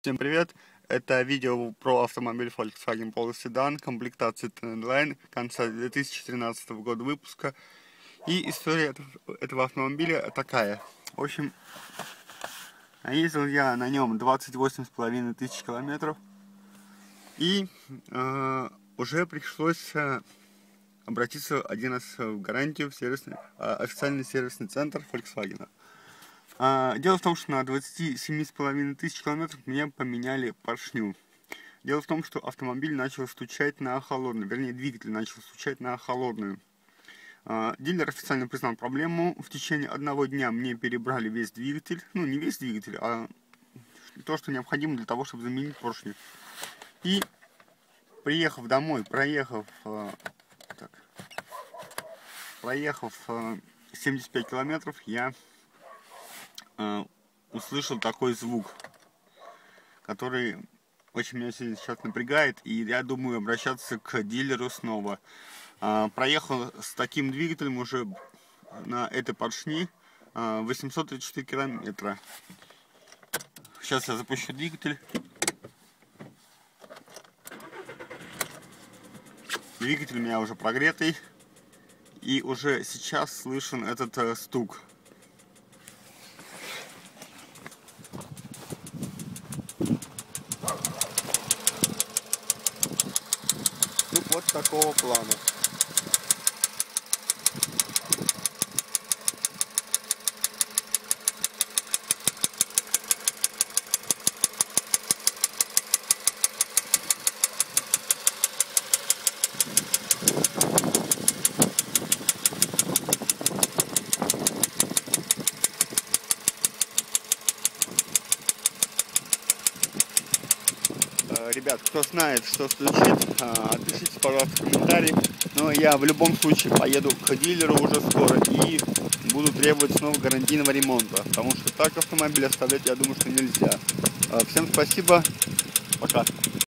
Всем привет! Это видео про автомобиль Volkswagen Polo Sedan, комплектации Trendline, конца 2013 года выпуска. И история этого автомобиля такая. В общем, ездил я на нем 28,5 тысяч километров. И уже пришлось обратиться один раз в гарантию в официальный сервисный центр Volkswagen. Дело в том, что на 27,5 тысяч километров мне поменяли поршню. Дело в том, что автомобиль начал стучать на холодную, вернее, двигатель начал стучать на холодную. Дилер официально признал проблему. В течение одного дня мне перебрали весь двигатель. Ну, не весь двигатель, а то, что необходимо для того, чтобы заменить поршни. И приехав домой, проехав 75 километров, я услышал такой звук, который очень меня сейчас напрягает, и я думаю обращаться к дилеру снова. Проехал с таким двигателем уже на этой поршни 834 километра. Сейчас я запущу двигатель. Двигатель у меня уже прогретый, и уже сейчас слышен этот стук. Вот такого плана. Ребят, кто знает, что включить, отпишите, пожалуйста, в комментарии. Но я в любом случае поеду к дилеру уже скоро и буду требовать снова гарантийного ремонта. Потому что так автомобиль оставлять, я думаю, что нельзя. Всем спасибо. Пока.